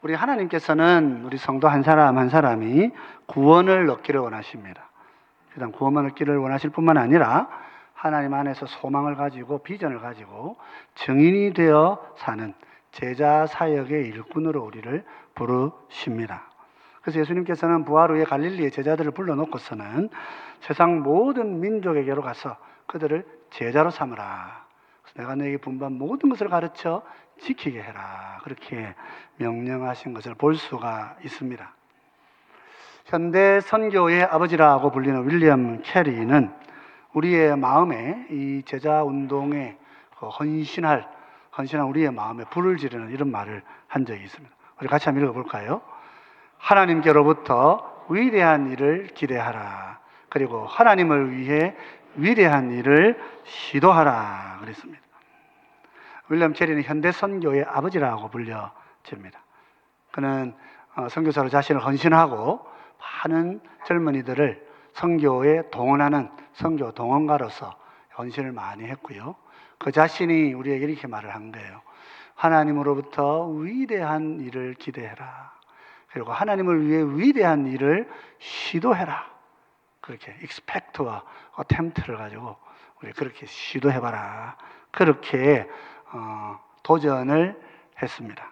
우리 하나님께서는 우리 성도 한 사람 한 사람이 구원을 얻기를 원하십니다. 일단 구원만 얻기를 원하실 뿐만 아니라 하나님 안에서 소망을 가지고 비전을 가지고 증인이 되어 사는 제자 사역의 일꾼으로 우리를 부르십니다. 그래서 예수님께서는 부활 후에 갈릴리의 제자들을 불러놓고서는 세상 모든 민족에게로 가서 그들을 제자로 삼으라. 내가 너에게 분부한 모든 것을 가르쳐 지키게 해라. 그렇게 명령하신 것을 볼 수가 있습니다. 현대 선교의 아버지라고 불리는 윌리엄 캐리는 우리의 마음에 이 제자 운동에 헌신한 우리의 마음에 불을 지르는 이런 말을 한 적이 있습니다. 우리 같이 한번 읽어볼까요? 하나님께로부터 위대한 일을 기대하라. 그리고 하나님을 위해 위대한 일을 시도하라 그랬습니다. 윌리엄 캐리는 현대 선교의 아버지라고 불려집니다. 그는 선교사로 자신을 헌신하고 많은 젊은이들을 선교에 동원하는 선교 동원가로서 헌신을 많이 했고요. 그 자신이 우리에게 이렇게 말을 한 거예요. 하나님으로부터 위대한 일을 기대해라. 그리고 하나님을 위해 위대한 일을 시도해라. 그렇게 expect와 attempt를 가지고 우리 그렇게 시도해봐라. 그렇게 도전을 했습니다.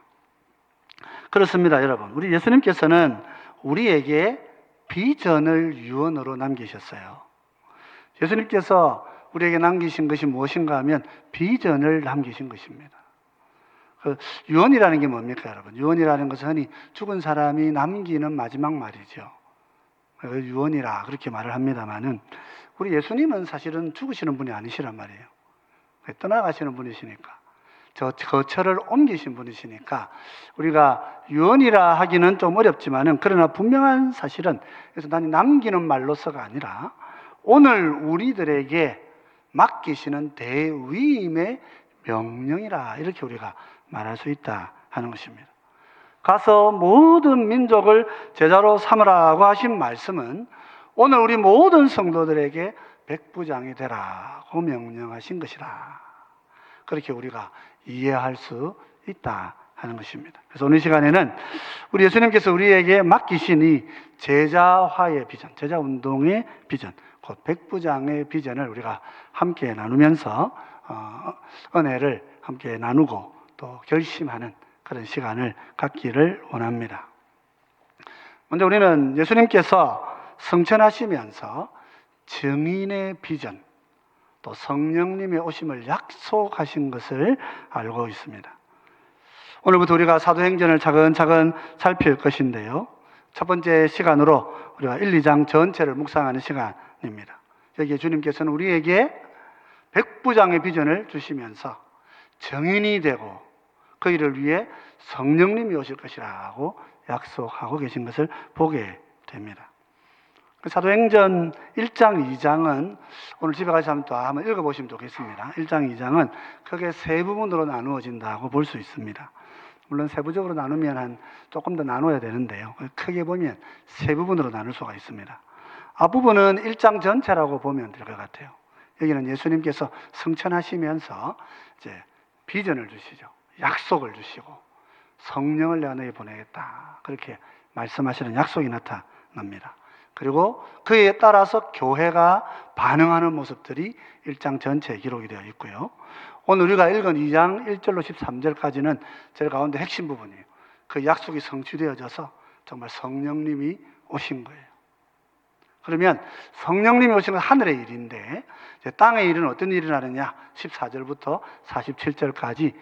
그렇습니다, 여러분. 우리 예수님께서는 우리에게 비전을 유언으로 남기셨어요. 예수님께서 우리에게 남기신 것이 무엇인가 하면 비전을 남기신 것입니다. 유언이라는 게 뭡니까, 여러분? 유언이라는 것은 흔히 죽은 사람이 남기는 마지막 말이죠. 유언이라 그렇게 말을 합니다만은 우리 예수님은 사실은 죽으시는 분이 아니시란 말이에요. 떠나가시는 분이시니까. 거처를 옮기신 분이시니까 우리가 유언이라 하기는 좀 어렵지만은 그러나 분명한 사실은 그래서 나는 남기는 말로서가 아니라 오늘 우리들에게 맡기시는 대위임의 명령이라 이렇게 우리가 말할 수 있다 하는 것입니다. 가서 모든 민족을 제자로 삼으라고 하신 말씀은 오늘 우리 모든 성도들에게 백부장이 되라고 명령하신 것이라. 그렇게 우리가 이해할 수 있다 하는 것입니다. 그래서 오늘 시간에는 우리 예수님께서 우리에게 맡기신 이 제자화의 비전, 제자 운동의 비전, 곧 백부장의 비전을 우리가 함께 나누면서 은혜를 함께 나누고 또 결심하는 그런 시간을 갖기를 원합니다. 먼저 우리는 예수님께서 성천하시면서 증인의 비전, 또 성령님의 오심을 약속하신 것을 알고 있습니다. 오늘부터 우리가 사도행전을 차근차근 살필 것인데요. 첫 번째 시간으로 우리가 1, 2장 전체를 묵상하는 시간입니다. 여기에 주님께서는 우리에게 백부장의 비전을 주시면서 증인이 되고 그 일을 위해 성령님이 오실 것이라고 약속하고 계신 것을 보게 됩니다. 사도행전 1장, 2장은 오늘 집에 가서 한번 읽어보시면 좋겠습니다. 1장, 2장은 크게 세 부분으로 나누어진다고 볼 수 있습니다. 물론 세부적으로 나누면 조금 더 나눠야 되는데요. 크게 보면 세 부분으로 나눌 수가 있습니다. 앞부분은 1장 전체라고 보면 될 것 같아요. 여기는 예수님께서 성천하시면서 이제 비전을 주시죠. 약속을 주시고 성령을 내가 너에게 보내겠다. 그렇게 말씀하시는 약속이 나타납니다. 그리고 그에 따라서 교회가 반응하는 모습들이 1장 전체에 기록이 되어 있고요. 오늘 우리가 읽은 2장 1절로 13절까지는 제일 가운데 핵심 부분이에요. 그 약속이 성취되어져서 정말 성령님이 오신 거예요. 그러면 성령님이 오신 건 하늘의 일인데 땅의 일은 어떤 일이 나느냐? 14절부터 47절까지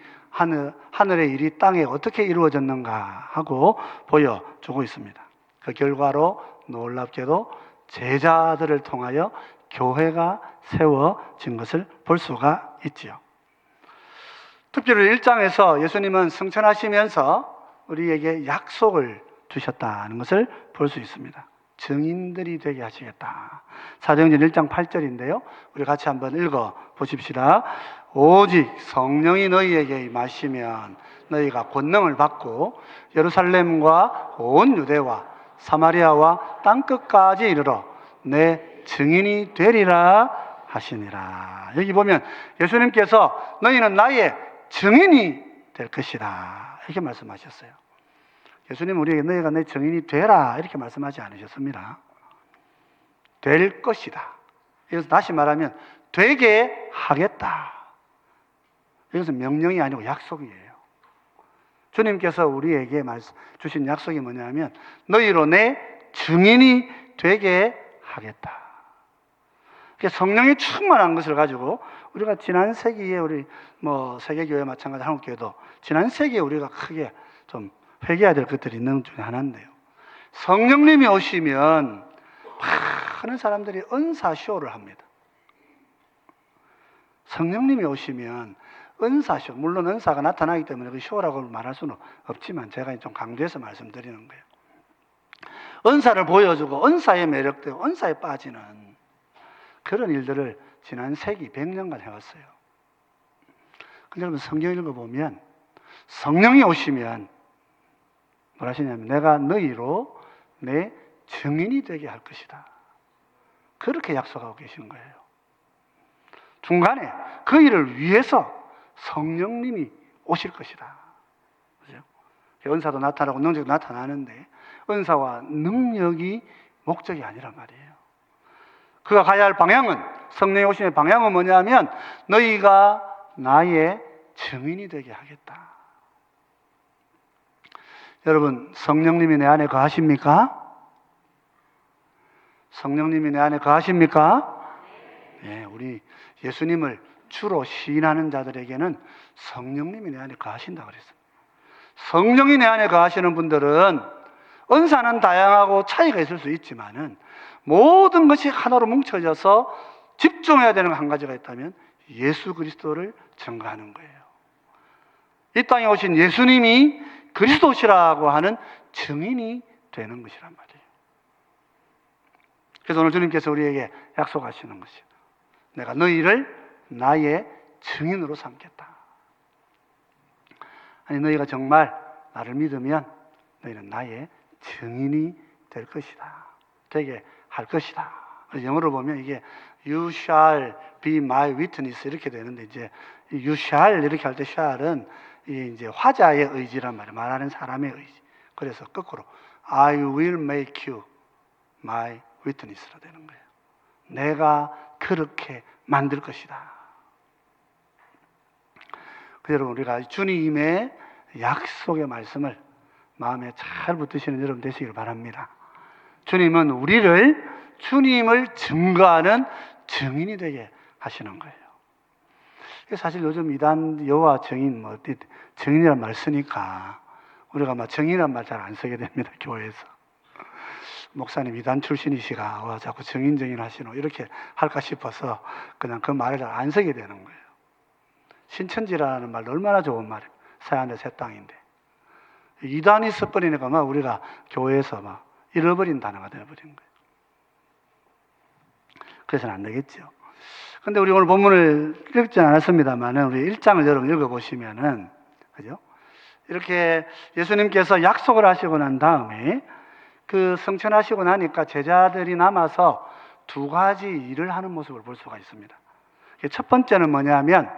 하늘의 일이 땅에 어떻게 이루어졌는가 하고 보여주고 있습니다. 그 결과로 놀랍게도 제자들을 통하여 교회가 세워진 것을 볼 수가 있지요. 특별히 1장에서 예수님은 성천하시면서 우리에게 약속을 주셨다는 것을 볼 수 있습니다. 증인들이 되게 하시겠다. 사도행전 1장 8절인데요. 우리 같이 한번 읽어 보십시다. 오직 성령이 너희에게 임하시면 너희가 권능을 받고 예루살렘과 온 유대와 사마리아와 땅끝까지 이르러 내 증인이 되리라 하시니라. 여기 보면 예수님께서 너희는 나의 증인이 될 것이다 이렇게 말씀하셨어요. 예수님은 우리에게 너희가 내 증인이 되라 이렇게 말씀하지 않으셨습니다. 될 것이다. 이것은 다시 말하면 되게 하겠다. 이것은 명령이 아니고 약속이에요. 주님께서 우리에게 주신 약속이 뭐냐면 너희로 내 증인이 되게 하겠다. 성령이 충만한 것을 가지고 우리가 지난 세기에 우리 세계교회 마찬가지 한국교회도 지난 세기에 우리가 크게 좀 회개해야 될 것들이 있는 중에 하나인데요. 성령님이 오시면 많은 사람들이 은사쇼를 합니다. 성령님이 오시면 은사쇼, 물론 은사가 나타나기 때문에 그 쇼라고 말할 수는 없지만 제가 좀 강조해서 말씀드리는 거예요. 은사를 보여주고 은사의 매력대로 은사에 빠지는 그런 일들을 지난 세기 100년간 해왔어요. 근데 여러분 성경 읽어보면 성령이 오시면 뭐라 하시냐면 내가 너희로 내 증인이 되게 할 것이다. 그렇게 약속하고 계시는 거예요. 중간에 그 일을 위해서 성령님이 오실 것이다. 그죠? 은사도 나타나고 능력도 나타나는데 은사와 능력이 목적이 아니란 말이에요. 그가 가야 할 방향은, 성령이 오심의 방향은 뭐냐면 너희가 나의 증인이 되게 하겠다. 여러분, 성령님이 내 안에 거하십니까? 성령님이 내 안에 거하십니까? 네, 우리 예수님을 주로 시인하는 자들에게는 성령님이 내 안에 거하신다 그랬습니다. 성령이 내 안에 거하시는 분들은 은사는 다양하고 차이가 있을 수 있지만은 모든 것이 하나로 뭉쳐져서 집중해야 되는 한 가지가 있다면 예수 그리스도를 증거하는 거예요. 이 땅에 오신 예수님이 그리스도시라고 하는 증인이 되는 것이란 말이에요. 그래서 오늘 주님께서 우리에게 약속하시는 것이요, 내가 너희를 나의 증인으로 삼겠다. 아니, 너희가 정말 나를 믿으면 너희는 나의 증인이 될 것이다. 되게 할 것이다. 영어로 보면 이게 You shall be my witness 이렇게 되는데, 이제 You shall 이렇게 할 때 shall은 이제 화자의 의지란 말이에요. 말하는 사람의 의지. 그래서 거꾸로 I will make you my witness라 되는 거예요. 내가 그렇게 만들 것이다. 여러분, 우리가 주님의 약속의 말씀을 마음에 잘 붙드시는 여러분 되시길 바랍니다. 주님은 우리를 주님을 증거하는 증인이 되게 하시는 거예요. 사실 요즘 이단 여호와 증인 증인이란 말 쓰니까 우리가 증인이란 말 잘 안 쓰게 됩니다. 교회에서 목사님 이단 출신이시가 자꾸 증인 하시노 이렇게 할까 싶어서 그냥 그 말을 잘 안 쓰게 되는 거예요. 신천지라는 말도 얼마나 좋은 말이에요. 새하늘 새 땅인데 이단이 써버리니까 우리가 교회에서 잃어버린 단어가 되어버린 거예요. 그래서는 안 되겠죠. 근데 우리 오늘 본문을 읽지 않았습니다만 우리 1장을 여러분 읽어보시면은, 그죠? 이렇게 예수님께서 약속을 하시고 난 다음에 그 성천하시고 나니까 제자들이 남아서 두 가지 일을 하는 모습을 볼 수가 있습니다. 첫 번째는 뭐냐면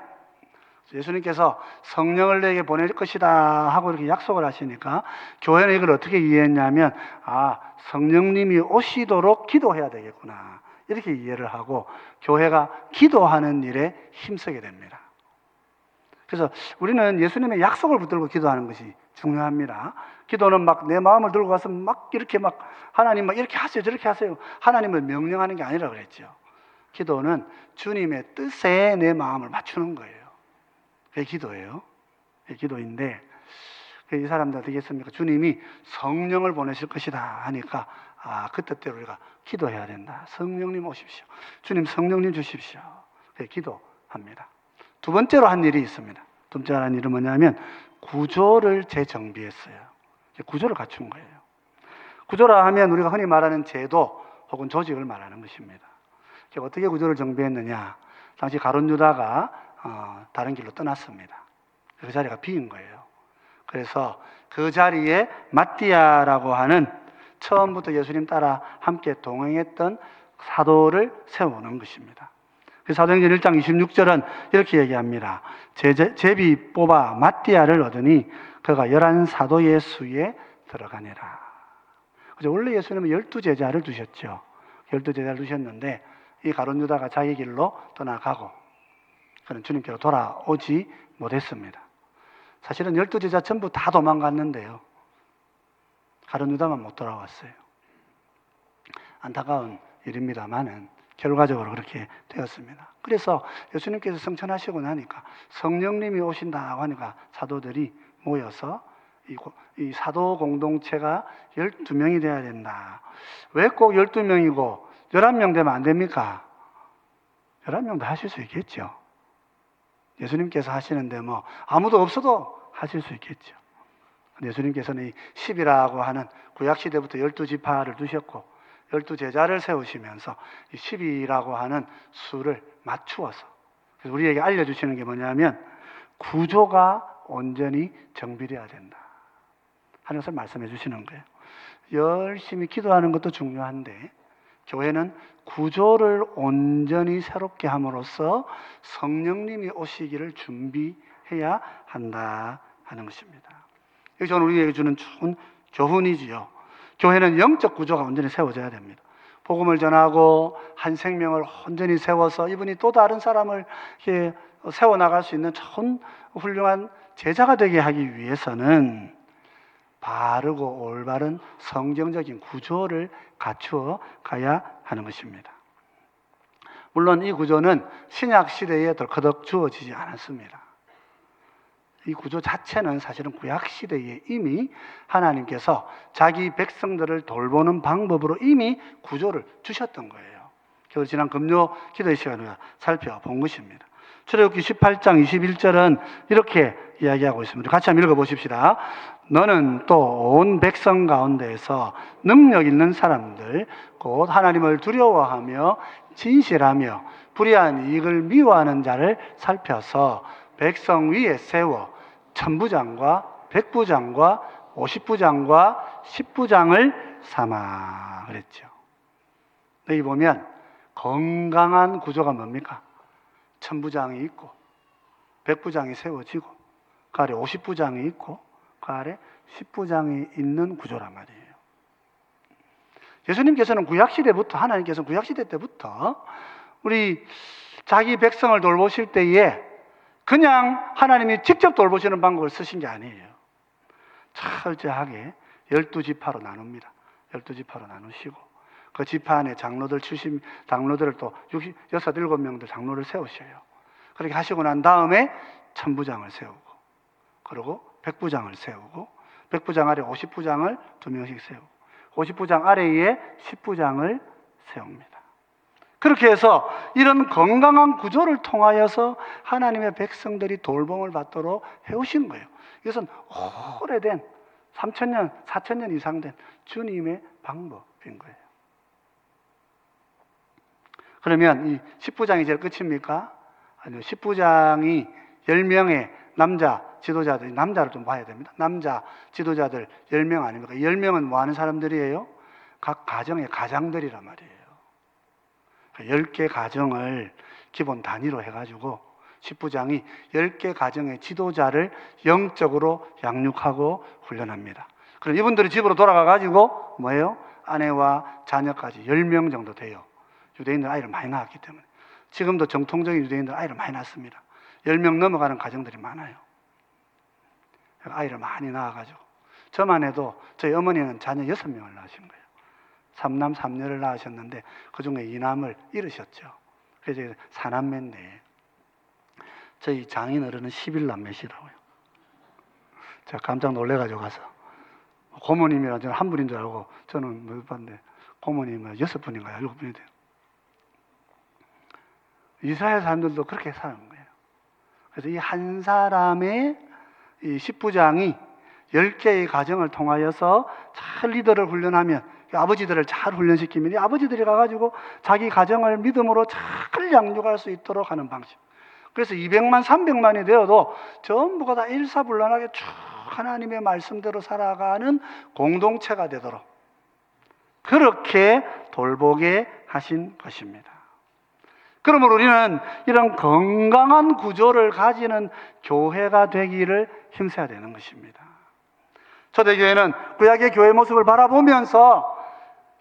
예수님께서 성령을 내게 보낼 것이다 하고 이렇게 약속을 하시니까 교회는 이걸 어떻게 이해했냐면 성령님이 오시도록 기도해야 되겠구나 이렇게 이해를 하고 교회가 기도하는 일에 힘쓰게 됩니다. 그래서 우리는 예수님의 약속을 붙들고 기도하는 것이 중요합니다. 기도는 내 마음을 들고 가서 이렇게 하나님 이렇게 하세요 저렇게 하세요 하나님을 명령하는 게 아니라 그랬죠. 기도는 주님의 뜻에 내 마음을 맞추는 거예요. 그게 기도예요. 그게 기도인데 이 사람들 되겠습니까? 주님이 성령을 보내실 것이다 하니까 그 뜻대로 우리가 기도해야 된다. 성령님 오십시오. 주님 성령님 주십시오. 그게 기도합니다. 두 번째로 한 일이 있습니다. 두 번째로 한 일은 뭐냐면 구조를 재정비했어요. 구조를 갖춘 거예요. 구조라 하면 우리가 흔히 말하는 제도 혹은 조직을 말하는 것입니다. 어떻게 구조를 정비했느냐? 당시 가룟 유다가 다른 길로 떠났습니다. 그 자리가 비인 거예요. 그래서 그 자리에 마띠아라고 하는 처음부터 예수님 따라 함께 동행했던 사도를 세우는 것입니다. 그 사도행전 1장 26절은 이렇게 얘기합니다. 제비 뽑아 마띠아를 얻으니 그가 11 사도의 수에 들어가니라. 그래서 원래 예수님은 12제자를 두셨죠. 12제자를 두셨는데 이 가룟 유다가 자기 길로 떠나가고 그는 주님께로 돌아오지 못했습니다. 사실은 12제자 전부 다 도망갔는데요. 가룟 유다만 못 돌아왔어요. 안타까운 일입니다만은 결과적으로 그렇게 되었습니다. 그래서 예수님께서 성천하시고 나니까 성령님이 오신다고 하니까 사도들이 모여서 이 사도 공동체가 12명이 되어야 된다. 왜 꼭 12명이고 11명 되면 안 됩니까? 11명도 하실 수 있겠죠. 예수님께서 하시는데 뭐 아무도 없어도 하실 수 있겠죠. 예수님께서는 이 10이라고 하는 구약시대부터 12지파를 두셨고 12제자를 세우시면서 이 10이라고 하는 수를 맞추어서 그래서 우리에게 알려주시는 게 뭐냐면 구조가 온전히 정비되어야 된다 하는 것을 말씀해 주시는 거예요. 열심히 기도하는 것도 중요한데 교회는 구조를 온전히 새롭게 함으로써 성령님이 오시기를 준비해야 한다 하는 것입니다. 이게 저는 우리에게 주는 좋은 교훈이지요. 교회는 영적 구조가 온전히 세워져야 됩니다. 복음을 전하고 한 생명을 온전히 세워서 이분이 또 다른 사람을 세워나갈 수 있는 좋은 훌륭한 제자가 되게 하기 위해서는 바르고 올바른 성경적인 구조를 갖추어 가야 하는 것입니다. 물론 이 구조는 신약 시대에 덜커덕 주어지지 않았습니다. 이 구조 자체는 사실은 구약 시대에 이미 하나님께서 자기 백성들을 돌보는 방법으로 이미 구조를 주셨던 거예요. 그래서 지난 금요 기도의 시간에 살펴본 것입니다. 출애굽기 18장 21절은 이렇게 이야기하고 있습니다. 같이 한번 읽어보십시다. 너는 또 온 백성 가운데에서 능력 있는 사람들 곧 하나님을 두려워하며 진실하며 불의한 이익을 미워하는 자를 살펴서 백성 위에 세워 천부장과 백부장과 50부장과 10부장을 삼아 그랬죠. 여기 보면 건강한 구조가 뭡니까? 천부장이 있고 백부장이 세워지고 그 아래 50부장이 있고 그 아래 10부장이 있는 구조란 말이에요. 예수님께서는 구약시대부터 하나님께서는 구약시대 때부터 우리 자기 백성을 돌보실 때에 그냥 하나님이 직접 돌보시는 방법을 쓰신 게 아니에요. 철저하게 12지파로 나눕니다. 12지파로 나누시고 그 지파 안에 장로들을 또 6, 7명들 장로를 세우셔요. 그렇게 하시고 난 다음에 천부장을 세우고 그리고 백부장을 세우고 백부장 아래 50부장을 2명씩 세우고 50부장 아래에 10부장을 세웁니다. 그렇게 해서 이런 건강한 구조를 통하여서 하나님의 백성들이 돌봄을 받도록 해오신 거예요. 이것은 오래된 3,000년, 4,000년 이상 된 주님의 방법인 거예요. 그러면 이 10부장이 제일 끝입니까? 아니요. 10부장이 10명의 남자 지도자들, 남자를 좀 봐야 됩니다. 남자 지도자들 10명 아닙니까? 10명은 뭐 하는 사람들이에요? 각 가정의 가장들이란 말이에요. 10개 가정을 기본 단위로 해가지고 10부장이 10개 가정의 지도자를 영적으로 양육하고 훈련합니다. 그럼 이분들이 집으로 돌아가가지고 뭐예요? 아내와 자녀까지 10명 정도 돼요. 유대인들 아이를 많이 낳았기 때문에. 지금도 정통적인 유대인들 아이를 많이 낳습니다. 10명 넘어가는 가정들이 많아요. 아이를 많이 낳아가지고. 저만 해도 저희 어머니는 자녀 6명을 낳으신 거예요. 3남 3녀를 낳으셨는데 그중에 2남을 잃으셨죠. 그래서 4남매인데 저희 장인 어른은 11남매시라고요. 제가 깜짝 놀래가지고 가서 고모님이랑 저는 한 분인 줄 알고 저는 몇 번인데 고모님은 6분인가요? 7분이 돼요. 이스라엘 사람들도 그렇게 사는 거예요. 그래서 이 한 사람의 이 10부장이 10개의 가정을 통하여서 잘 리더를 훈련하면 아버지들을 잘 훈련시키면 이 아버지들이 가가지고 자기 가정을 믿음으로 잘 양육할 수 있도록 하는 방식. 그래서 200만, 300만이 되어도 전부가 다 일사불란하게 쭉 하나님의 말씀대로 살아가는 공동체가 되도록 그렇게 돌보게 하신 것입니다. 그러므로 우리는 이런 건강한 구조를 가지는 교회가 되기를 힘써야 되는 것입니다. 초대교회는 구약의 교회 모습을 바라보면서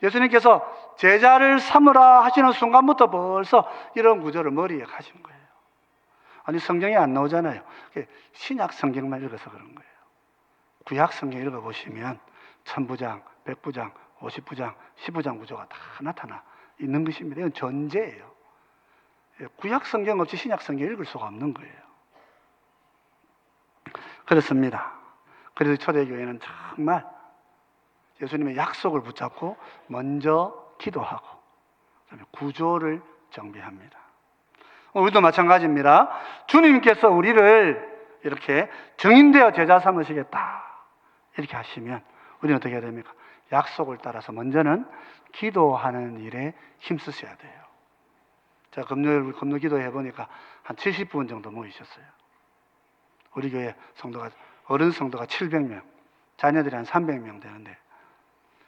예수님께서 제자를 삼으라 하시는 순간부터 벌써 이런 구조를 머리에 가신 거예요. 아니, 성경에 안 나오잖아요. 신약 성경만 읽어서 그런 거예요. 구약 성경 읽어보시면 천부장, 백부장, 50부장, 10부장 구조가 다 나타나 있는 것입니다. 이건 전제예요. 구약 성경 없이 신약 성경 읽을 수가 없는 거예요. 그렇습니다. 그래서 초대교회는 정말 예수님의 약속을 붙잡고 먼저 기도하고 그다음에 구조를 정비합니다. 우리도 마찬가지입니다. 주님께서 우리를 이렇게 증인되어 제자 삼으시겠다 이렇게 하시면 우리는 어떻게 해야 됩니까? 약속을 따라서 먼저는 기도하는 일에 힘쓰셔야 돼요. 제가 금요일 금요 기도해 보니까 한 70분 정도 모이셨어요. 우리 교회 성도가 어른 성도가 700명, 자녀들이 한 300명 되는데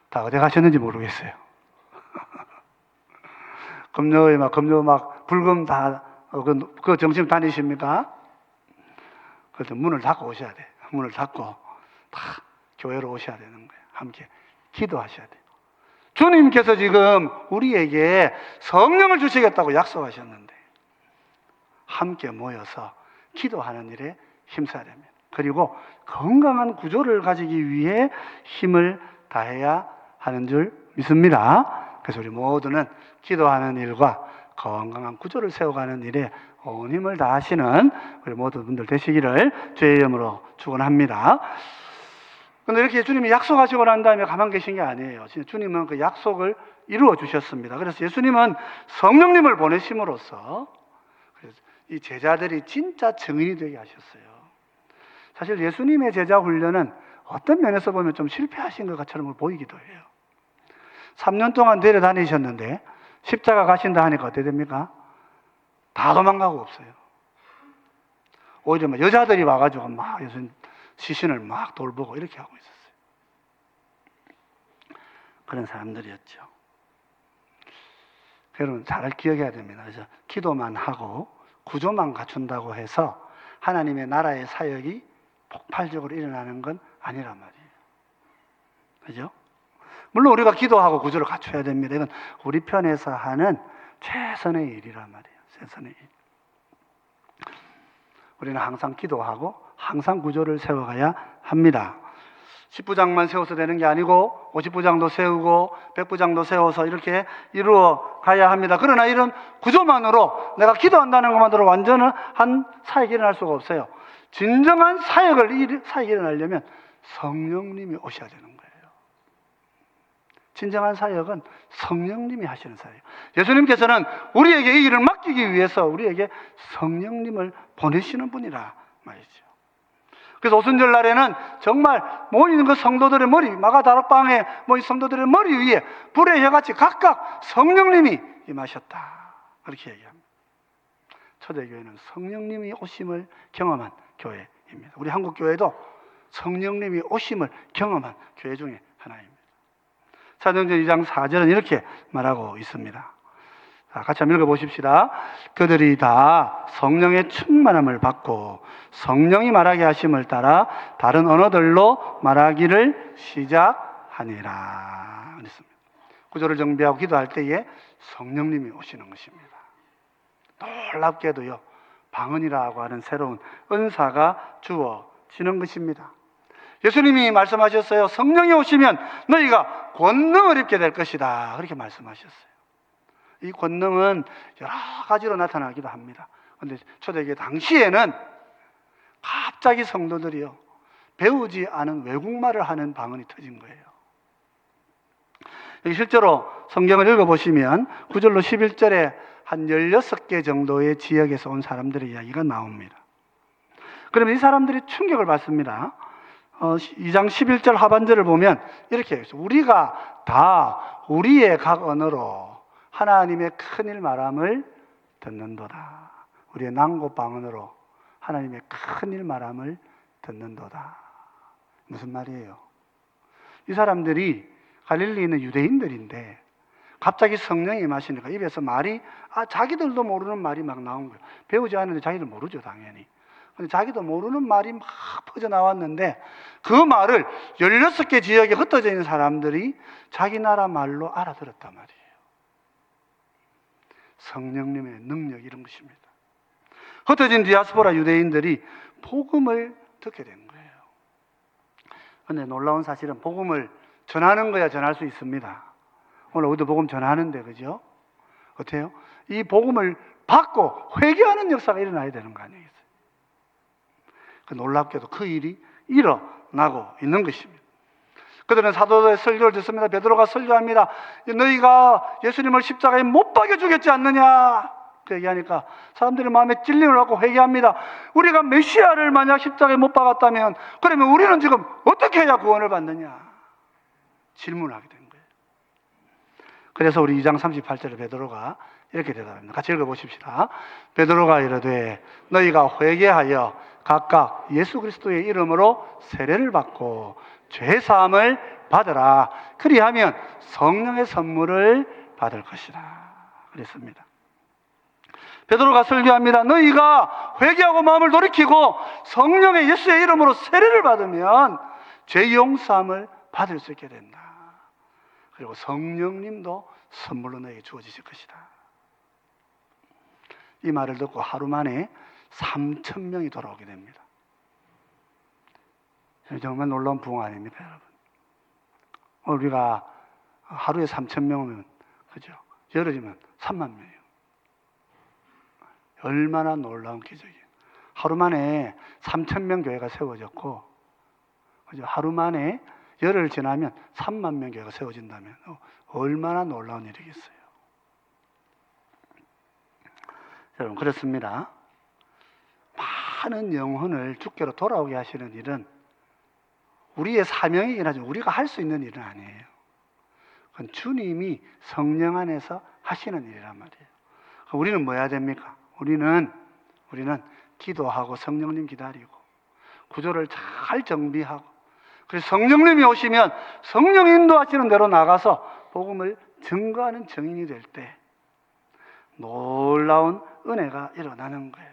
다 어디 가셨는지 모르겠어요. 금요일 막 불금 다 그 점심 다니십니까? 그래서 문을 닫고 오셔야 돼. 문을 닫고 다 교회로 오셔야 되는 거예요. 함께 기도하셔야 돼요. 주님께서 지금 우리에게 성령을 주시겠다고 약속하셨는데 함께 모여서 기도하는 일에 힘써야 됩니다. 그리고 건강한 구조를 가지기 위해 힘을 다해야 하는 줄 믿습니다. 그래서 우리 모두는 기도하는 일과 건강한 구조를 세워가는 일에 온 힘을 다하시는 우리 모든 분들 되시기를 주의 이름으로 축원합니다. 그런데 이렇게 주님이 약속하시고 난 다음에 가만 계신 게 아니에요. 주님은 그 약속을 이루어 주셨습니다. 그래서 예수님은 성령님을 보내심으로써 이 제자들이 진짜 증인이 되게 하셨어요. 사실 예수님의 제자 훈련은 어떤 면에서 보면 좀 실패하신 것처럼 보이기도 해요. 3년 동안 데려다니셨는데 십자가 가신다 하니까 어떻게 됩니까? 다 도망가고 없어요. 오히려 막 여자들이 와가지고 막 예수님 시신을 막 돌보고 이렇게 하고 있었어요. 그런 사람들이었죠. 여러분 잘 기억해야 됩니다. 그래서 기도만 하고 구조만 갖춘다고 해서 하나님의 나라의 사역이 폭발적으로 일어나는 건 아니란 말이에요. 그죠? 물론 우리가 기도하고 구조를 갖춰야 됩니다. 이건 우리 편에서 하는 최선의 일이란 말이에요. 최선의 일. 우리는 항상 기도하고 항상 구조를 세워가야 합니다. 10부장만 세워서 되는 게 아니고 50부장도 세우고 100부장도 세워서 이렇게 이루어 가야 합니다. 그러나 이런 구조만으로 내가 기도한다는 것만으로 완전한 사역이 일어날 수가 없어요. 진정한 사역이 일어나려면 성령님이 오셔야 되는 거예요. 진정한 사역은 성령님이 하시는 사역이에요. 예수님께서는 우리에게 이 일을 맡기기 위해서 우리에게 성령님을 보내시는 분이라 말이죠. 그래서 오순절 날에는 정말 모이는 그 성도들의 머리, 마가다락방에 모인 성도들의 머리 위에 불의 혀같이 각각 성령님이 임하셨다. 그렇게 얘기합니다. 초대교회는 성령님이 오심을 경험한 교회입니다. 우리 한국교회도 성령님이 오심을 경험한 교회 중에 하나입니다. 사도행전 2장 4절은 이렇게 말하고 있습니다. 자, 같이 한번 읽어보십시다. 그들이 다 성령의 충만함을 받고 성령이 말하게 하심을 따라 다른 언어들로 말하기를 시작하니라. 그랬습니다. 구조를 정비하고 기도할 때에 성령님이 오시는 것입니다. 놀랍게도요, 방언이라고 하는 새로운 은사가 주어지는 것입니다. 예수님이 말씀하셨어요. 성령이 오시면 너희가 권능을 입게 될 것이다. 그렇게 말씀하셨어요. 이 권능은 여러 가지로 나타나기도 합니다. 그런데 초대교회 당시에는 갑자기 성도들이요, 배우지 않은 외국말을 하는 방언이 터진 거예요. 여기 실제로 성경을 읽어보시면 9절로 11절에 한 16개 정도의 지역에서 온 사람들의 이야기가 나옵니다. 그러면 이 사람들이 충격을 받습니다. 2장 11절 하반절을 보면 이렇게 해요. 우리가 다 우리의 각 언어로 하나님의 큰일 말함을 듣는도다. 우리의 난고 방언으로 하나님의 큰일 말함을 듣는도다. 무슨 말이에요? 이 사람들이 갈릴리에 있는 유대인들인데 갑자기 성령이 임하시니까 입에서 말이 자기들도 모르는 말이 막 나온 거예요. 배우지 않는데 자기들 모르죠, 당연히. 근데 자기도 모르는 말이 막 퍼져나왔는데 그 말을 16개 지역에 흩어져 있는 사람들이 자기 나라 말로 알아들었단 말이에요. 성령님의 능력, 이런 것입니다. 흩어진 디아스포라 유대인들이 복음을 듣게 된 거예요. 근데 놀라운 사실은 복음을 전하는 거야 전할 수 있습니다. 오늘 우리도 복음 전하는데, 그죠? 어때요? 이 복음을 받고 회개하는 역사가 일어나야 되는 거 아니겠어요? 놀랍게도 그 일이 일어나고 있는 것입니다. 그들은 사도의 설교를 듣습니다. 베드로가 설교합니다. 너희가 예수님을 십자가에 못 박여 주겠지 않느냐, 그 얘기하니까 사람들이 마음에 찔림을 받고 회개합니다. 우리가 메시아를 만약 십자가에 못 박았다면 그러면 우리는 지금 어떻게 해야 구원을 받느냐 질문하게 된 거예요. 그래서 우리 2장 38절에 베드로가 이렇게 대답합니다. 같이 읽어보십시다. 베드로가 이르되 너희가 회개하여 각각 예수 그리스도의 이름으로 세례를 받고 죄사함을 받으라. 그리하면 성령의 선물을 받을 것이라 그랬습니다. 베드로가 설교합니다. 너희가 회개하고 마음을 돌이키고 성령의 예수의 이름으로 세례를 받으면 죄 용서함을 받을 수 있게 된다. 그리고 성령님도 선물로 너에게 주어지실 것이다. 이 말을 듣고 하루 만에 3,000명이 돌아오게 됩니다. 정말 놀라운 부흥 아닙니까, 여러분? 우리가 하루에 3,000명이면, 그죠? 열흘이면 3만 명이에요. 얼마나 놀라운 기적이에요. 하루 만에 3,000명 교회가 세워졌고, 그죠? 하루 만에 열흘 지나면 3만 명 교회가 세워진다면 얼마나 놀라운 일이겠어요. 여러분, 그렇습니다. 많은 영혼을 주께로 돌아오게 하시는 일은 우리의 사명이긴 하지만 우리가 할 수 있는 일은 아니에요. 그건 주님이 성령 안에서 하시는 일이란 말이에요. 우리는 뭐 해야 됩니까? 우리는 기도하고 성령님 기다리고 구조를 잘 정비하고, 그래서 성령님이 오시면 성령 인도하시는 대로 나가서 복음을 증거하는 증인이 될 때 놀라운 은혜가 일어나는 거예요.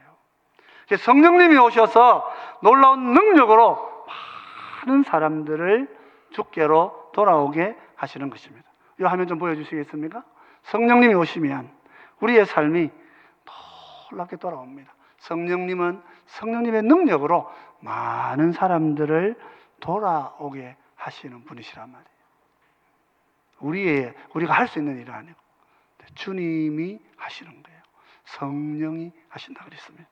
성령님이 오셔서 놀라운 능력으로 많은 사람들을 주께로 돌아오게 하시는 것입니다. 이 화면 좀 보여주시겠습니까? 성령님이 오시면 우리의 삶이 놀랍게 돌아옵니다. 성령님은 성령님의 능력으로 많은 사람들을 돌아오게 하시는 분이시란 말이에요. 우리가 할 수 있는 일은 아니고 주님이 하시는 거예요. 성령이 하신다 그랬습니다.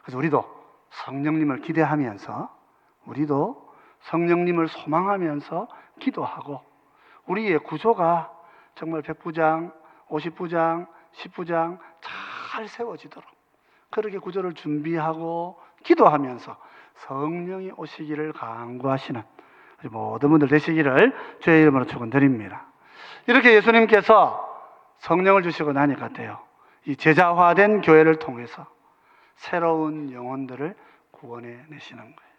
그래서 우리도 성령님을 기대하면서, 우리도 성령님을 소망하면서 기도하고, 우리의 구조가 정말 100부장, 50부장, 10부장 잘 세워지도록 그렇게 구조를 준비하고 기도하면서 성령이 오시기를 간구하시는 모든 분들 되시기를 주의 이름으로 축원드립니다. 이렇게 예수님께서 성령을 주시고 나니까 이 제자화된 교회를 통해서 새로운 영혼들을 구원해 내시는 거예요.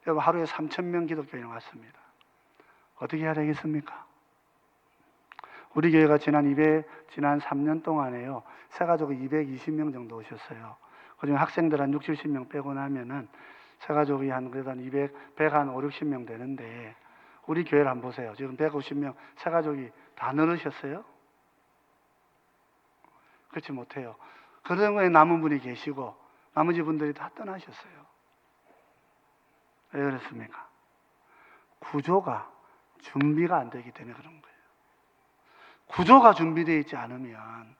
여러분, 하루에 3,000명 기독교인이 왔습니다. 어떻게 해야 되겠습니까? 우리 교회가 지난 3년 동안에요, 새가족 220명 정도 오셨어요. 그중에 학생들 한 60, 70명 빼고 나면은 새가족이 그래도 한 100, 5, 60명 되는데, 우리 교회를 한번 보세요. 지금 150명 새가족이 다 늘으셨어요? 그렇지 못해요. 그런 거에 남은 분이 계시고 나머지 분들이 다 떠나셨어요. 왜 그렇습니까? 구조가 준비가 안 되기 때문에 그런 거예요. 구조가 준비되어 있지 않으면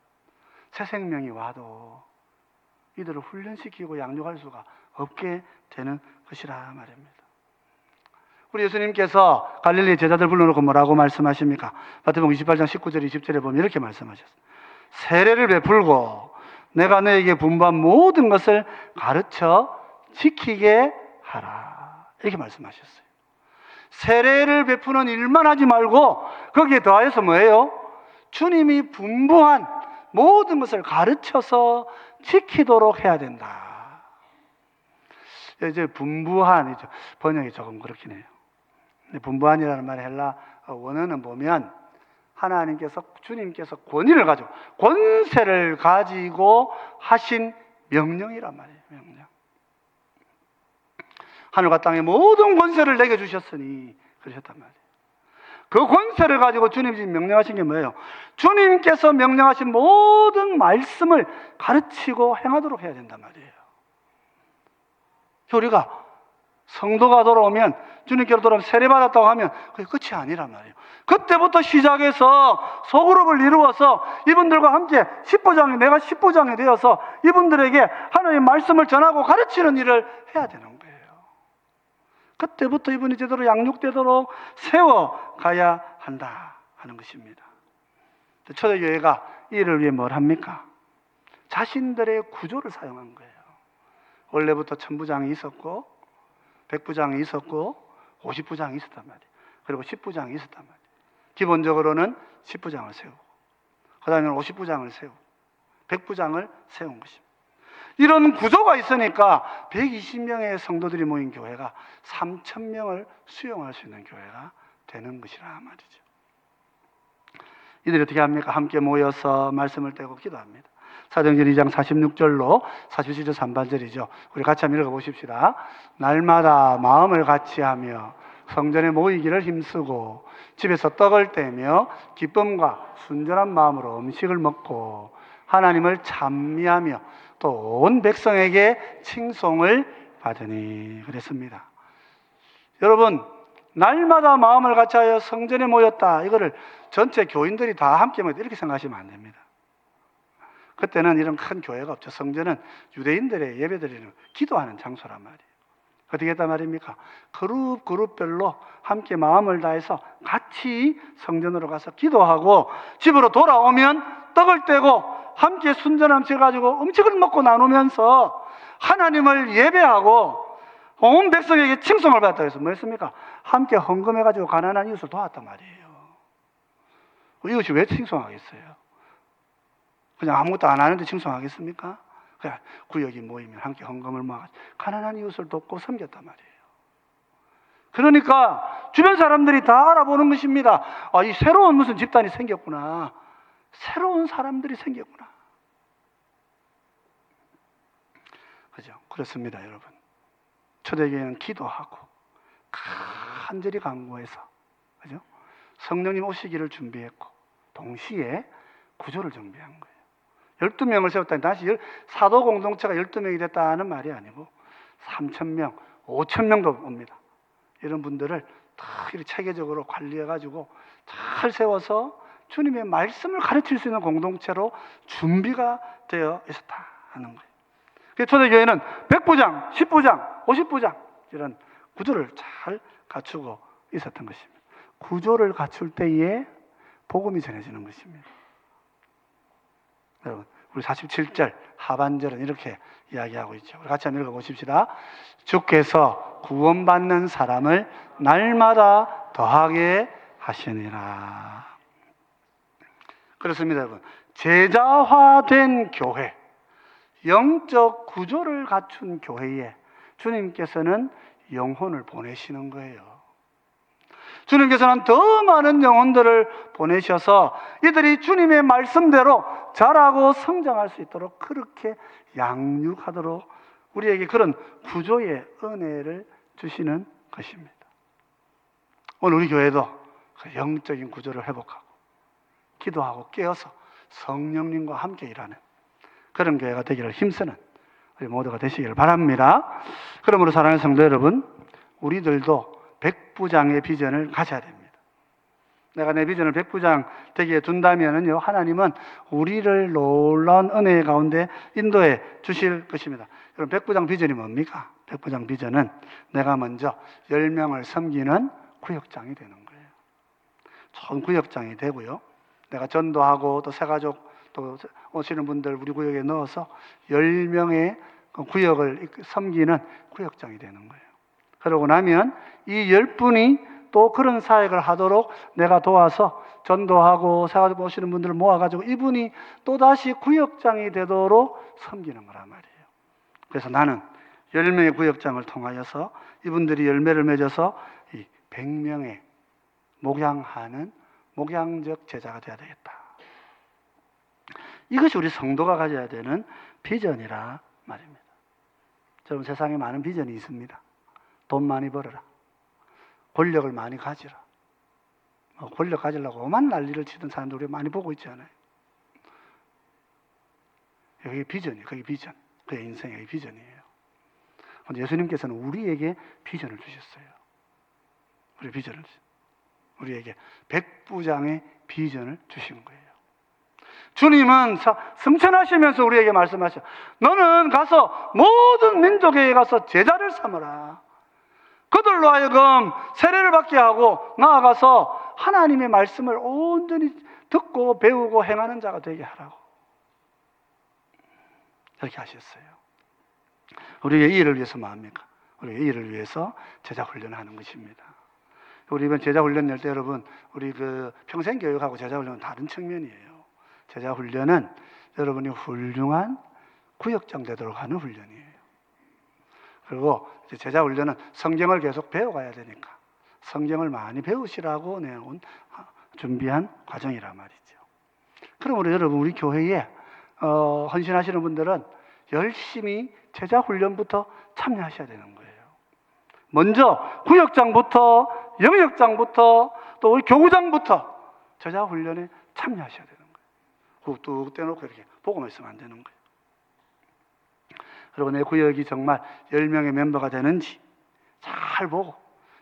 새 생명이 와도 이들을 훈련시키고 양육할 수가 없게 되는 것이라 말입니다. 우리 예수님께서 갈릴리 제자들 불러놓고 뭐라고 말씀하십니까? 마태복음 28장 19절 20절에 보면 이렇게 말씀하셨어요. 세례를 베풀고 내가 너에게 분부한 모든 것을 가르쳐 지키게 하라, 이렇게 말씀하셨어요. 세례를 베푸는 일만 하지 말고 거기에 더하여서 뭐예요? 주님이 분부한 모든 것을 가르쳐서 지키도록 해야 된다. 이제 분부한, 번역이 조금 그렇긴 해요. 분부한이라는 말의 헬라 원어는 보면 주님께서 권위를 가지고, 권세를 가지고 하신 명령이란 말이에요. 명령. 하늘과 땅의 모든 권세를 내게 주셨으니 그러셨단 말이에요. 그 권세를 가지고 주님이 명령하신 게 뭐예요? 주님께서 명령하신 모든 말씀을 가르치고 행하도록 해야 된단 말이에요. 우리가 성도가 돌아오면, 주님께로 돌아오면 세례받았다고 하면 그게 끝이 아니란 말이에요. 그때부터 시작해서 소그룹을 이루어서 이분들과 함께 내가 10부장이 되어서 이분들에게 하나님의 말씀을 전하고 가르치는 일을 해야 되는 거예요. 그때부터 이분이 제대로 양육되도록 세워가야 한다 하는 것입니다. 초대교회가 이 일을 위해 뭘 합니까? 자신들의 구조를 사용한 거예요. 원래부터 1000부장이 있었고 100부장이 있었고 50부장이 있었단 말이에요. 그리고 10부장이 있었단 말이에요. 기본적으로는 10부장을 세우고 그 다음에 50부장을 세우고 100부장을 세운 것입니다. 이런 구조가 있으니까 120명의 성도들이 모인 교회가 3000명을 수용할 수 있는 교회가 되는 것이라 말이죠. 이들이 어떻게 합니까? 함께 모여서 말씀을 떼고 기도합니다. 사도행전 2장 46절로 47절 3반절이죠. 우리 같이 한번 읽어보십시다. 날마다 마음을 같이하며 성전에 모이기를 힘쓰고 집에서 떡을 떼며 기쁨과 순전한 마음으로 음식을 먹고 하나님을 찬미하며 또 온 백성에게 칭송을 받으니 그랬습니다. 여러분, 날마다 마음을 같이하여 성전에 모였다. 이거를 전체 교인들이 다 함께 모였다 이렇게 생각하시면 안 됩니다. 그때는 이런 큰 교회가 없죠. 성전은 유대인들의 예배드리는 기도하는 장소란 말이에요. 어떻게 했단 말입니까? 그룹별로 함께 마음을 다해서 같이 성전으로 가서 기도하고 집으로 돌아오면 떡을 떼고 함께 순전한 음식을 가지고 음식을 먹고 나누면서 하나님을 예배하고 온 백성에게 칭송을 받았다고 해서 뭐 했습니까? 함께 헌금해가지고 가난한 이웃을 도왔단 말이에요. 이웃이 왜 칭송하겠어요? 그냥 아무것도 안 하는데 칭송하겠습니까? 그냥 구역이 모이면 함께 헌금을 모아가지고 가난한 이웃을 돕고 섬겼단 말이에요. 그러니까 주변 사람들이 다 알아보는 것입니다. 이 새로운 무슨 집단이 생겼구나. 새로운 사람들이 생겼구나. 그죠? 그렇습니다, 여러분. 초대교회는 기도하고 간절히 간구해서, 그죠? 성령님 오시기를 준비했고 동시에 구조를 정비한 거예요. 12명을 세웠다니 다시 사도 공동체가 12명이 됐다는 말이 아니고 3000명, 5000명도 옵니다. 이런 분들을 다 이렇게 체계적으로 관리해가지고 잘 세워서 주님의 말씀을 가르칠 수 있는 공동체로 준비가 되어 있었다 하는 거예요. 그래서 초대교회는 100부장, 10부장, 50부장 이런 구조를 잘 갖추고 있었던 것입니다. 구조를 갖출 때에 복음이 전해지는 것입니다. 여러분, 우리 47절 하반절은 이렇게 이야기하고 있죠. 우리 같이 한번 읽어보십시다. 주께서 구원받는 사람을 날마다 더하게 하시니라. 그렇습니다, 여러분. 제자화된 교회, 영적 구조를 갖춘 교회에 주님께서는 영혼을 보내시는 거예요. 주님께서는 더 많은 영혼들을 보내셔서 이들이 주님의 말씀대로 자라고 성장할 수 있도록 그렇게 양육하도록 우리에게 그런 구조의 은혜를 주시는 것입니다. 오늘 우리 교회도 그 영적인 구조를 회복하고 기도하고 깨어서 성령님과 함께 일하는 그런 교회가 되기를 힘쓰는 우리 모두가 되시기를 바랍니다. 그러므로 사랑하는 성도 여러분, 우리들도 100부장의 비전을 가져야 됩니다. 내가 내 비전을 100부장 되게 둔다면요, 하나님은 우리를 놀라운 은혜 가운데 인도해 주실 것입니다. 여러분, 100부장 비전이 뭡니까? 100부장 비전은 내가 먼저 10명을 섬기는 구역장이 되는 거예요. 좋은 구역장이 되고요, 내가 전도하고 또 새가족 또 오시는 분들 우리 구역에 넣어서 10명의 구역을 섬기는 구역장이 되는 거예요. 그러고 나면 이 10분이 또 그런 사역을 하도록 내가 도와서 전도하고 새가족 오시는 분들을 모아가지고 이분이 또다시 구역장이 되도록 섬기는 거란 말이에요. 그래서 나는 10명의 구역장을 통하여서 이분들이 열매를 맺어서 이 100명의 목양하는 목양적 제자가 되어야 되겠다. 이것이 우리 성도가 가져야 되는 비전이라 말입니다. 여러분, 세상에 많은 비전이 있습니다. 돈 많이 벌어라. 권력을 많이 가지라. 권력 가지려고 오만 난리를 치던 사람들 우리 많이 보고 있지 않아요? 그게 비전이에요. 그게 비전. 그게 인생의 비전이에요. 근데 예수님께서는 우리에게 비전을 주셨어요. 우리에게 백부장의 비전을 주신 거예요. 주님은 승천하시면서 우리에게 말씀하셔. 너는 가서 모든 민족에게 가서 제자를 삼으라. 그들로 하여금 세례를 받게 하고 나아가서 하나님의 말씀을 온전히 듣고 배우고 행하는 자가 되게 하라고. 그렇게 하셨어요. 우리의 이 일을 위해서 뭐합니까? 우리의 이 일을 위해서 제자 훈련을 하는 것입니다. 우리 이번 제자 훈련 열 때 여러분, 우리 평생 교육하고 제자 훈련은 다른 측면이에요. 제자 훈련은 여러분이 훌륭한 구역장 되도록 하는 훈련이에요. 그리고 제자 훈련은 성경을 계속 배워가야 되니까 성경을 많이 배우시라고 내온 준비한 과정이란 말이죠. 그러므로 여러분, 우리 교회에 헌신하시는 분들은 열심히 제자 훈련부터 참여하셔야 되는 거예요. 먼저 구역장부터, 영역장부터, 또 우리 교구장부터 제자 훈련에 참여하셔야 되는 거예요. 그거 뚝 떼놓고 이렇게 보고만 있으면 안 되는 거예요. 그리고 내 구역이 정말 10명의 멤버가 되는지 잘 보고,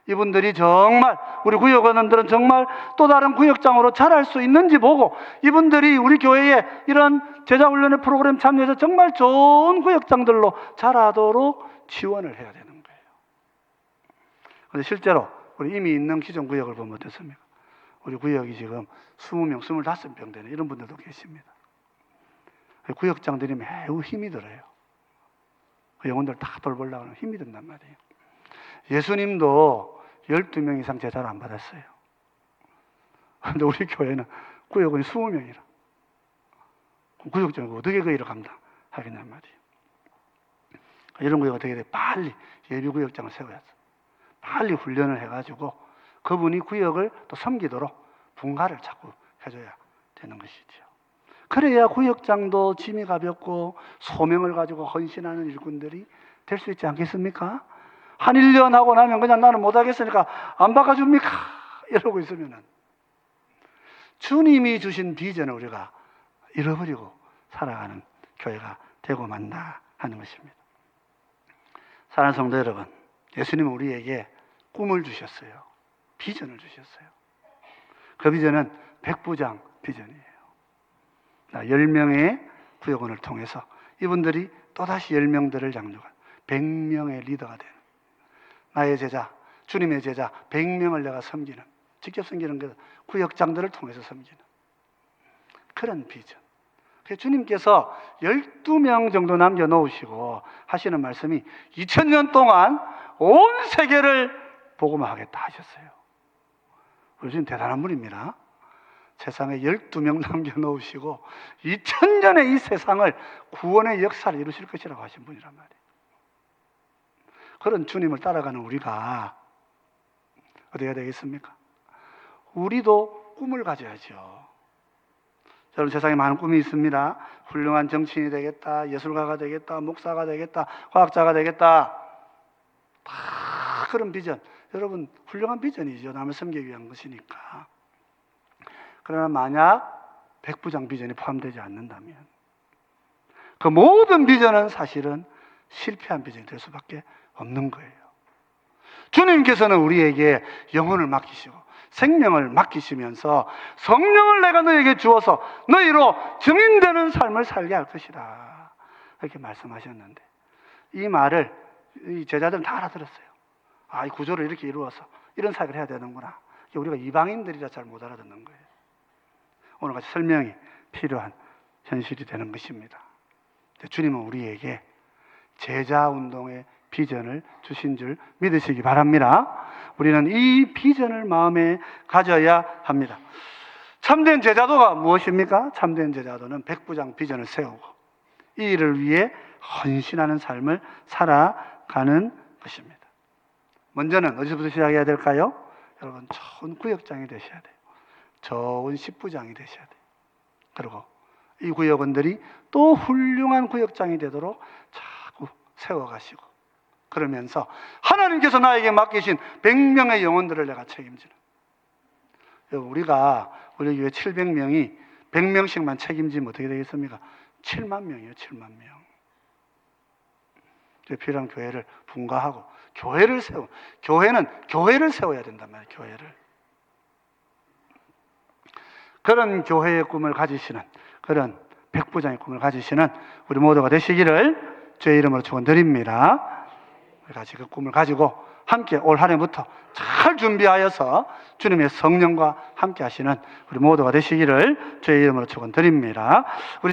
이분들이 정말, 우리 구역원들은 정말 또 다른 구역장으로 자랄 수 있는지 보고, 이분들이 우리 교회에 이런 제자훈련의 프로그램 참여해서 정말 좋은 구역장들로 자라도록 지원을 해야 되는 거예요. 그런데 실제로 우리 이미 있는 기존 구역을 보면 어떻습니까? 우리 구역이 지금 20명, 25명 되는 이런 분들도 계십니다. 구역장들이 매우 힘이 들어요. 그 영혼들 다 돌보려고 하면 힘이 든단 말이에요. 예수님도 12명 이상 제자를 안 받았어요. 그런데 우리 교회는 구역원이 20명이라. 구역장이 어떻게 그 일을 감당하겠냔 말이에요. 이런 구역 어떻게 돼? 빨리 예비구역장을 세워야죠. 빨리 훈련을 해가지고 그분이 구역을 또 섬기도록 분가를 자꾸 해줘야 되는 것이죠. 그래야 구역장도 짐이 가볍고 소명을 가지고 헌신하는 일꾼들이 될 수 있지 않겠습니까? 한 1년 하고 나면 그냥 나는 못하겠으니까 안 바꿔줍니까? 이러고 있으면 주님이 주신 비전을 우리가 잃어버리고 살아가는 교회가 되고 만다 하는 것입니다. 사랑하는 성도 여러분, 예수님은 우리에게 꿈을 주셨어요. 비전을 주셨어요. 그 비전은 백부장 비전이에요. 10명의 구역원을 통해서 이분들이 또다시 10명들을 양육한 100명의 리더가 되는, 나의 제자, 주님의 제자 100명을 내가 섬기는, 직접 섬기는 그 구역장들을 통해서 섬기는 그런 비전. 그래서 주님께서 12명 정도 남겨놓으시고 하시는 말씀이 2000년 동안 온 세계를 복음화 하겠다 하셨어요. 우리 주님 대단한 분입니다. 세상에 12명 남겨놓으시고 2000년의 이 세상을 구원의 역사를 이루실 것이라고 하신 분이란 말이에요. 그런 주님을 따라가는 우리가 어떻게 해야 되겠습니까? 우리도 꿈을 가져야죠. 여러분, 세상에 많은 꿈이 있습니다. 훌륭한 정치인이 되겠다, 예술가가 되겠다, 목사가 되겠다, 과학자가 되겠다. 다 그런 비전. 여러분, 훌륭한 비전이죠. 남을 섬기기 위한 것이니까. 그러나 만약 백부장 비전이 포함되지 않는다면 그 모든 비전은 사실은 실패한 비전이 될 수밖에 없는 거예요. 주님께서는 우리에게 영혼을 맡기시고 생명을 맡기시면서 성령을 내가 너에게 주어서 너희로 증인되는 삶을 살게 할 것이다, 이렇게 말씀하셨는데, 이 말을 이 제자들은 다 알아들었어요. 이 구조를 이렇게 이루어서 이런 사역을 해야 되는구나. 우리가 이방인들이라 잘 못 알아듣는 거예요. 오늘같이 설명이 필요한 현실이 되는 것입니다. 주님은 우리에게 제자운동의 비전을 주신 줄 믿으시기 바랍니다. 우리는 이 비전을 마음에 가져야 합니다. 참된 제자도가 무엇입니까? 참된 제자도는 백부장 비전을 세우고 이 일을 위해 헌신하는 삶을 살아가는 것입니다. 먼저는 어디서부터 시작해야 될까요? 여러분, 좋은 구역장이 되셔야 돼요. 좋은 십부장이 되셔야 돼요. 그리고 이 구역원들이 또 훌륭한 구역장이 되도록 자꾸 세워가시고, 그러면서 하나님께서 나에게 맡기신 100명의 영혼들을 내가 책임지는, 우리 교회 700명이 100명씩만 책임지면 어떻게 되겠습니까? 7만 명이에요. 7만 명. 필요한 교회를 분가하고 교회를 교회는 교회를 세워야 된단 말이에요. 교회를. 그런 교회의 꿈을 가지시는, 그런 백부장의 꿈을 가지시는 우리 모두가 되시기를 주의 이름으로 축원드립니다. 같이 그 꿈을 가지고 함께 올 한 해부터 잘 준비하여서 주님의 성령과 함께 하시는 우리 모두가 되시기를 주의 이름으로 축원드립니다. 우리